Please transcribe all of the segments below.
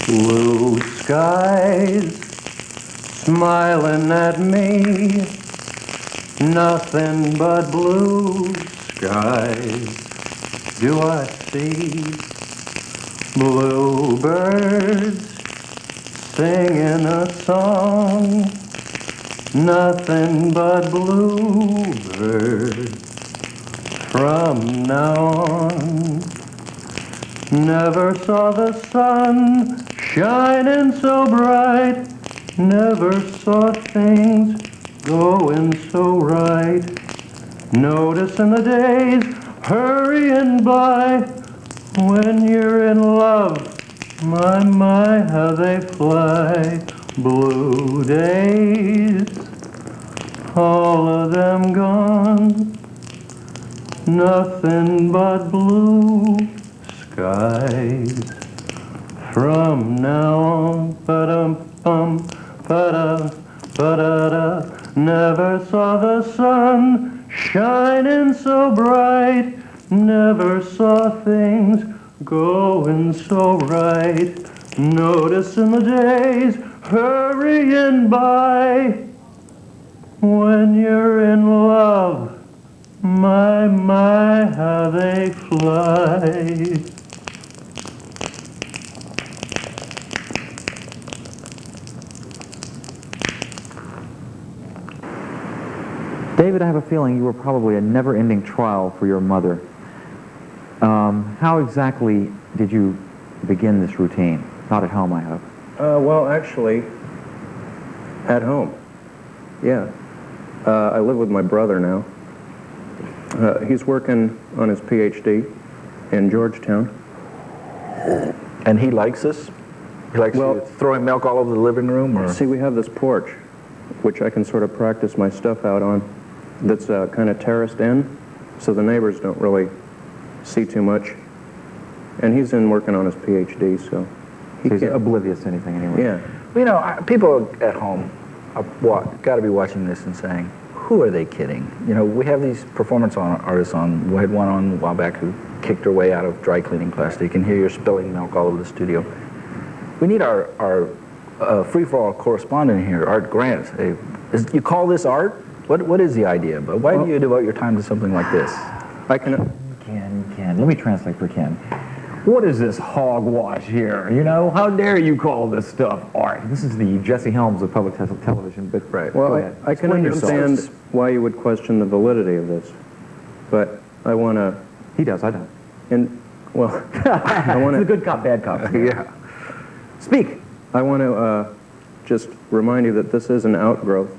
Blue skies smiling at me, nothing but blue skies do I see. Bluebirds singing a song, nothing but bluebirds from now on. Never saw the sun shining so bright, never saw things going so right. Noticing the days hurrying by, when you're in love, my, how they fly. Blue days, all of them gone, nothing but blue skies from now on. Ba-dum-bum, ba-da, ba-da-da. Never saw the sun shining so bright, never saw things going so right. Noticing the days hurrying by, when you're in love, my, how they fly. David, I have a feeling you were probably a never-ending trial for your mother. How exactly did you begin this routine? Not at home, I hope. Well, actually, at home. Yeah. I live with my brother now. He's working on his PhD in Georgetown. And he likes this? He likes you throwing milk all over the living room? Or? See, we have this porch, which I can sort of practice my stuff out on, that's kind of terraced in, so the neighbors don't really see too much. And he's in working on his PhD, so he's oblivious to anything anyway. Yeah. Well, you know, people at home are got to be watching this and saying, who are they kidding? You know, we have these performance artists on. We had one on a while back who kicked her way out of dry cleaning class. You can hear you're spilling milk all over the studio. We need our free-for-all correspondent here, Art Grant. You call this art? What is the idea? But why do you devote your time to something like this? I can... Ken, let me translate for Ken. What is this hogwash here? You know, how dare you call this stuff art? This is the Jesse Helms of public television, but Well, I can understand why you would question the validity of this, but I want to... He does, I don't. And, well, I want to... It's a good cop, bad cop. Yeah. Speak. I want to just remind you that this is an outgrowth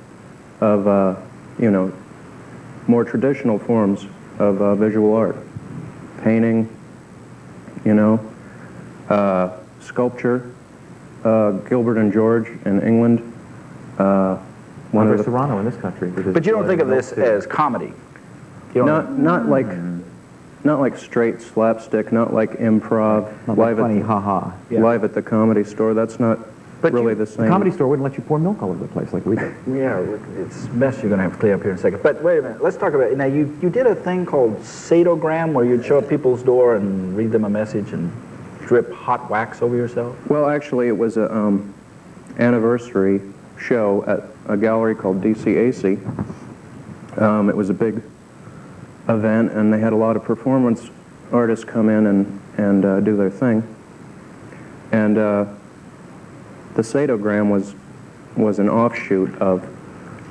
of, you know, more traditional forms of visual art. Painting, you know, sculpture, Gilbert and George in England. Andre Serrano in this country. But you don't think of this as comedy? You don't not like straight slapstick, not like improv, not like funny ha-ha. Live at the Comedy Store. That's not really the same. The Comedy Store wouldn't let you pour milk all over the place like we do. Yeah, it's a mess you're going to have to clean up here in a second. But wait a minute, let's talk about it. Now, you did a thing called Sadogram, where you'd show up people's door and read them a message and drip hot wax over yourself? Well, actually, it was a anniversary show at a gallery called DCAC. It was a big event, and they had a lot of performance artists come in and do their thing. And the Sadogram was an offshoot of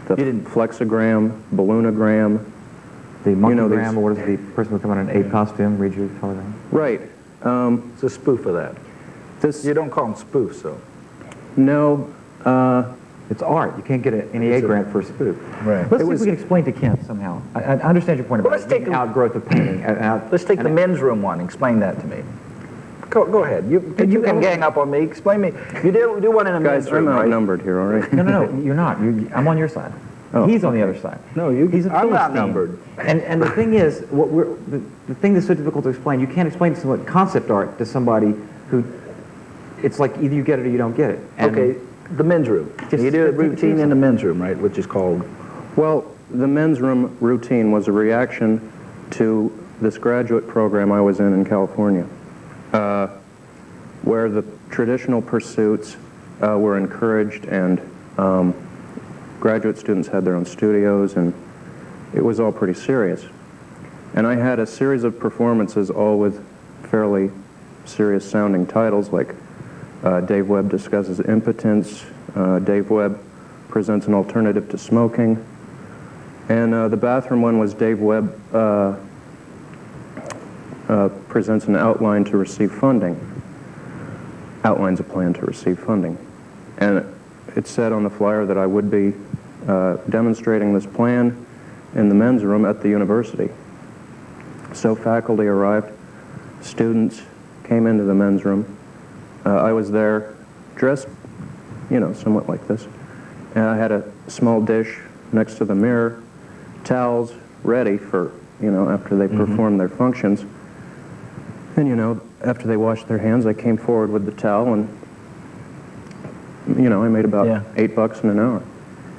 the flexogram, balloonogram. The monkeygram, or what is the person who come out in an ape costume, read your telegram? Right. It's a spoof of that. You don't call them spoofs, though. No. It's art. You can't get an EA grant for a spoof. Right. Let's see if we can explain to Ken somehow. I understand your point about the outgrowth of painting. Let's take the men's room one. Explain that to me. Go ahead. You can gang up on me. Explain me. You do one in a men's room, I'm outnumbered here, all right? No, you're not. I'm on your side. Oh, He's on the other side. No, he's a I'm Philistine. outnumbered. And the thing is, the thing that's so difficult to explain, you can't explain concept art to somebody who, it's like either you get it or you don't get it. And okay, the men's room. You do a routine in the men's room, right, which is called? Well, the men's room routine was a reaction to this graduate program I was in California. where the traditional pursuits were encouraged, and graduate students had their own studios, and it was all pretty serious. And I had a series of performances, all with fairly serious sounding titles, like Dave Web discusses impotence, Dave Web presents an alternative to smoking, and the bathroom one was Dave Web presents an outline to receive funding, outlines a plan to receive funding. And it said on the flyer that I would be demonstrating this plan in the men's room at the university. So faculty arrived, students came into the men's room. I was there dressed, you know, somewhat like this. And I had a small dish next to the mirror, towels ready for, you know, after they performed their functions. And, you know, after they washed their hands, I came forward with the towel, and, you know, I made about $8 in an hour.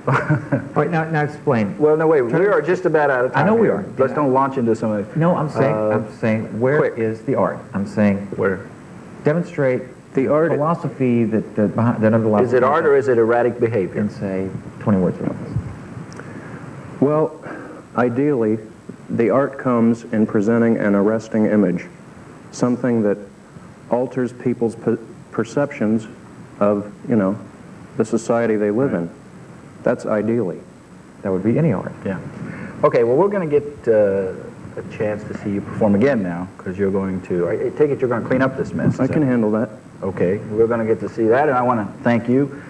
All right, now explain. Well, no, wait. We are just about out of time. I know we here. are. Let's don't launch into some of. No, I'm saying, where quick. is the art? I'm saying, Where? demonstrate The art, philosophy that underlies. Is it art or is it erratic behavior? In, say, 20 words or less. well, ideally, the art comes in presenting an arresting image, something that alters people's perceptions of, you know, the society they live in. That's ideally. That would be any art. Yeah. Okay, well, we're going to get a chance to see you perform again now, because you're going to, I take it you're going to clean up this mess. I can handle that. Okay, we're going to get to see that, and I want to thank you,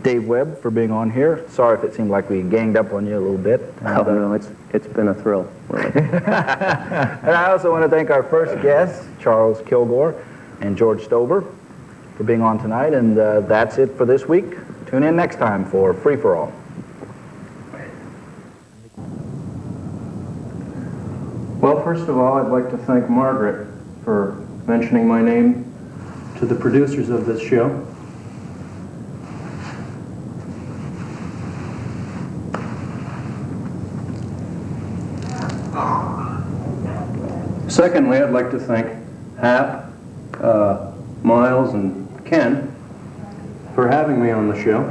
Dave Webb, for being on here. Sorry if it seemed like we ganged up on you a little bit. Oh, no, it's been a thrill, really. And I also want to thank our first guests, Charles Kilgore and George Stover, for being on tonight, and that's it for this week. Tune in next time for Free for All. Well, first of all, I'd like to thank Margaret for mentioning my name to the producers of this show. Secondly, I'd like to thank Hap, Miles, and Ken for having me on the show.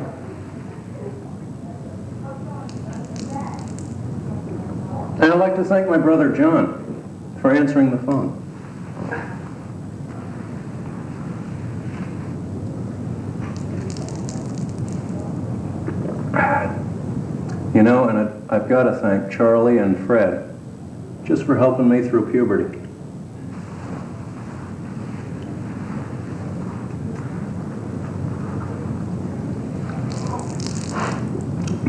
And I'd like to thank my brother John for answering the phone. You know, and I've got to thank Charlie and Fred just for helping me through puberty.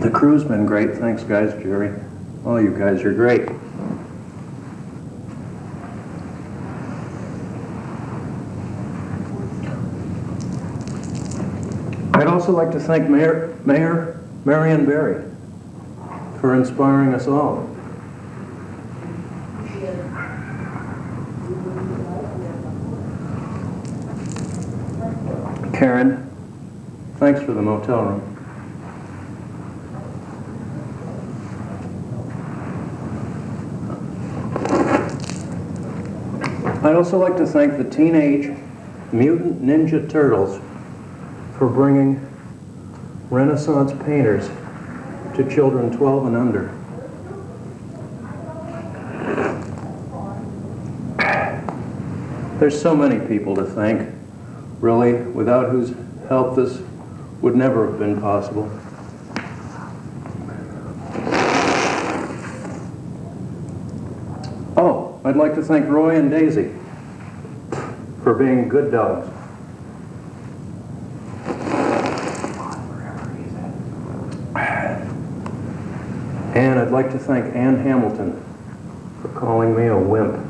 The crew's been great. Thanks, guys. Jerry. Oh, you guys are great. I'd also like to thank Mayor Marion Berry for inspiring us all. Karen, thanks for the motel room. I'd also like to thank the Teenage Mutant Ninja Turtles for bringing Renaissance painters to children 12 and under. There's so many people to thank, really, without whose help this would never have been possible. Oh, I'd like to thank Roy and Daisy for being good dogs. And I'd like to thank Ann Hamilton for calling me a wimp.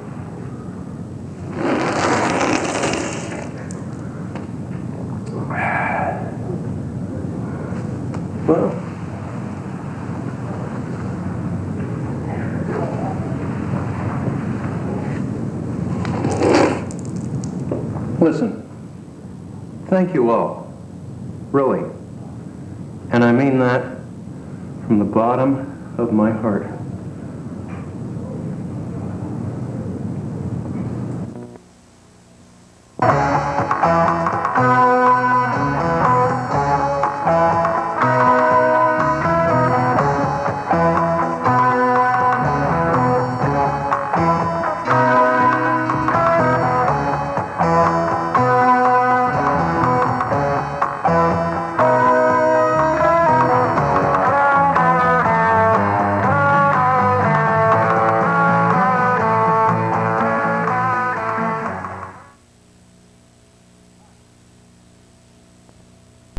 Well, listen, thank you all, really. And I mean that from the bottom of my heart.